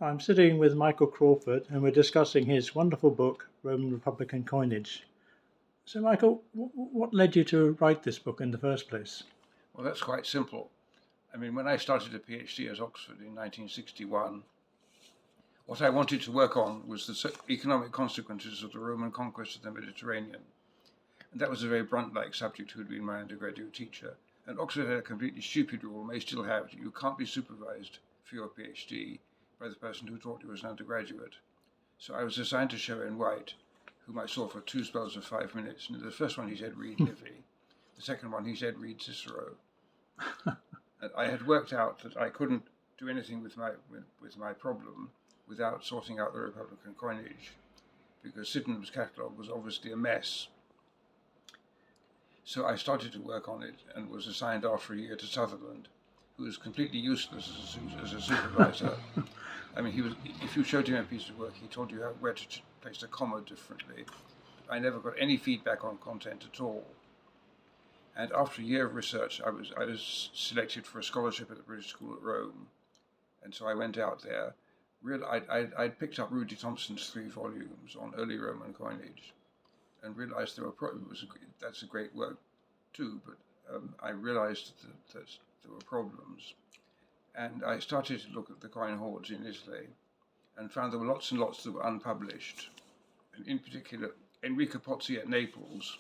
I'm sitting with Michael Crawford and we're discussing his wonderful book, Roman Republican Coinage. So, Michael, what led you to write this book in the first place? Well, that's quite simple. I mean, when I started a PhD at Oxford in 1961, what I wanted to work on was the economic consequences of the Roman conquest of the Mediterranean. And that was a very Brunt-like subject who had been my undergraduate teacher. And Oxford had a completely stupid rule, may still have, you can't be supervised for your PhD by the person who taught you as an undergraduate. So I was assigned to Sherwin White, whom I saw for 2 spells of 5 minutes. And the first one he said, read Livy. The second one he said, read Cicero. And I had worked out that I couldn't do anything with my problem without sorting out the Republican coinage, because Sydenham's catalogue was obviously a mess. So I started to work on it and was assigned after a year to Sutherland, who was completely useless as a supervisor. I mean, if you showed him a piece of work, he told you where to place a comma differently. I never got any feedback on content at all. And after a year of research, I was selected for a scholarship at the British School at Rome. And so I went out there. I'd picked up Rudy Thompson's 3 volumes on early Roman coinage and realized that's a great work too, but I realized that there were problems. And I started to look at the coin hoards in Italy and found there were lots and lots that were unpublished. And in particular, Enrico Pozzi at Naples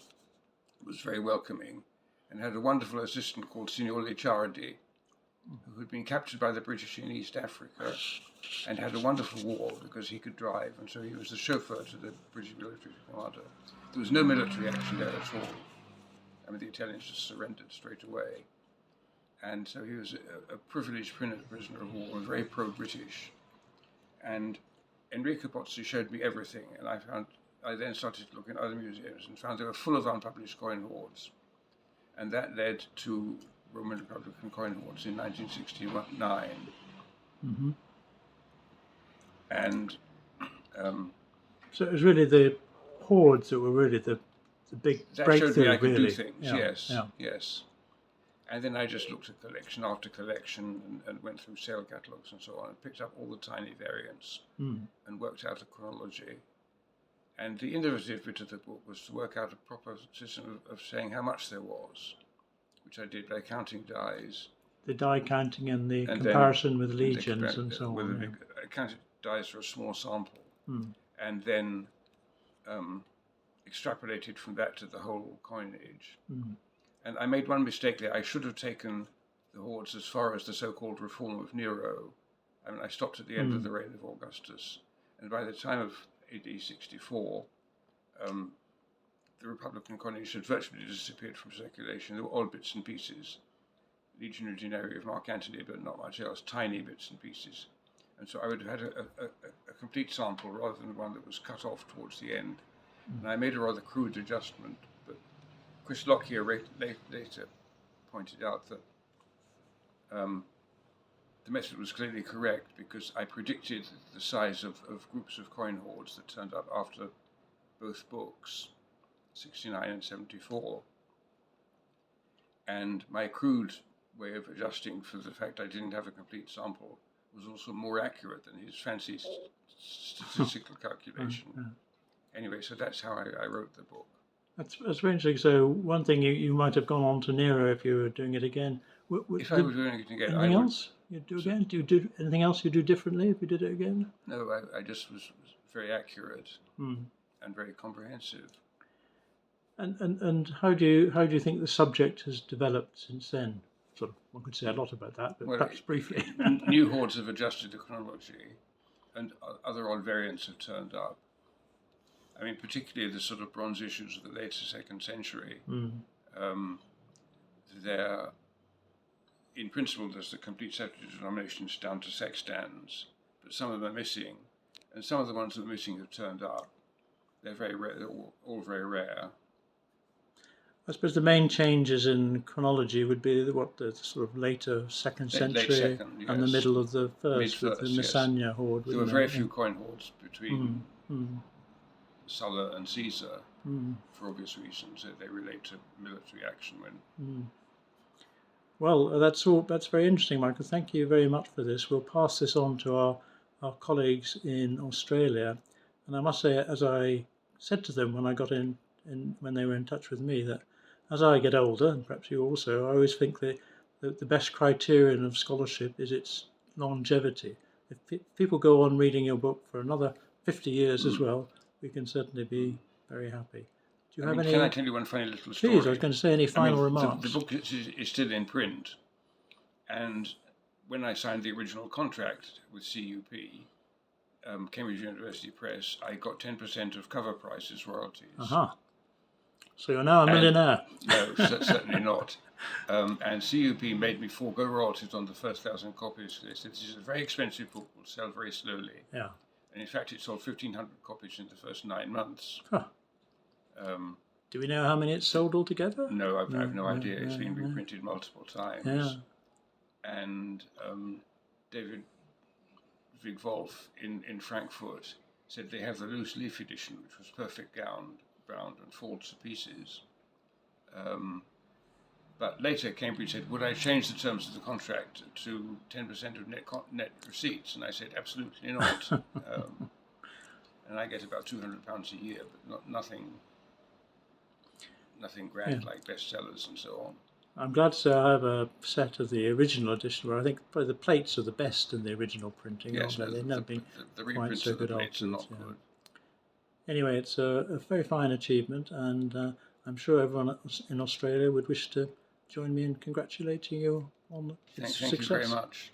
was very welcoming and had a wonderful assistant called Signor Licciardi, who had been captured by the British in East Africa and had a wonderful war because he could drive, and so he was the chauffeur to the British military commander. There was no military action there at all. I mean, the Italians just surrendered straight away. And so he was a privileged prisoner of war, very pro-British. And Enrico Pozzi showed me everything, and I then started to look in other museums and found they were full of unpublished coin hoards. And that led to Roman Republican Coinage in 1969. Mm-hmm. And so it was really the hoards that were really the big that breakthrough. Showed me I could really do things. Yes. And then I just looked at collection after collection and went through sale catalogues and so on and picked up all the tiny variants and worked out a chronology. And the innovative bit of the book was to work out a proper system of saying how much there was, which I did by counting dies. The die counting and the comparison with legions and so on. I counted dies for a small sample and then extrapolated from that to the whole coinage. And I made one mistake there. I should have taken the hoards as far as the so-called reform of Nero. I mean, I stopped at the end of the reign of Augustus. And by the time of AD 64, the Republican coinage had virtually disappeared from circulation. There were odd bits and pieces. Legionary Denarii of Mark Antony, but not much else, tiny bits and pieces. And so I would have had a complete sample rather than one that was cut off towards the end. And I made a rather crude adjustment, but Chris Lockyer later pointed out that the method was clearly correct because I predicted the size of groups of coin hoards that turned up after both books, 69 and 74. And my crude way of adjusting for the fact I didn't have a complete sample was also more accurate than his fancy statistical calculation. Anyway, so that's how I wrote the book. That's very interesting. So one thing you might have gone on to Nero if you were doing it again. If I were doing it again, anything else you'd do again? Do you do anything else you'd do differently if you did it again? No, I just was very accurate and very comprehensive. And how do you think the subject has developed since then? Sort of, one could say a lot about that, but perhaps briefly. New hoards have adjusted the chronology, and other odd variants have turned up. I mean, particularly the sort of bronze issues of the later 2nd century. They're, in principle, there's the complete set of denominations down to sextans, but some of them are missing, and some of the ones that are missing have turned up. They're very rare. They're all very rare. I suppose the main changes in chronology would be the sort of later 2nd century and the middle of the first, with the Messania hoard. There were very few coin hoards between Sulla and Caesar, for obvious reasons. They relate to military action. Well, that's very interesting, Michael. Thank you very much for this. We'll pass this on to our our colleagues in Australia, and I must say, as I said to them when I got in when they were in touch with me, that as I get older, and perhaps you also, I always think that the best criterion of scholarship is its longevity. If people go on reading your book for another 50 years as well, we can certainly be very happy. Do you have any? Can I tell you one funny little story? Please, I was going to say, any final remarks? The book is still in print, and when I signed the original contract with CUP, Cambridge University Press, I got 10% of cover price as royalties. So you're now a millionaire. No, certainly not. And CUP made me forego royalties on the first 1,000 copies. They said, this is a very expensive book, will sell very slowly. Yeah. And in fact, it sold 1,500 copies in the first 9 months. Do we know how many it's sold altogether? No, I have no idea. It's been reprinted multiple times. Yeah. And David Vigvolf in Frankfurt said they have the loose leaf edition, which was perfect bound and folded to pieces. But later Cambridge said, would I change the terms of the contract to 10% of net receipts? And I said, absolutely not. And I get about £200 a year, but nothing grand like bestsellers and so on. I'm glad to say I have a set of the original edition where I think probably the plates are the best in the original printing. Yes, they've never been the quite reprints so of the good plates are not afterwards. good. Anyway, it's a very fine achievement, and I'm sure everyone in Australia would wish to join me in congratulating you on its success. Thank you very much.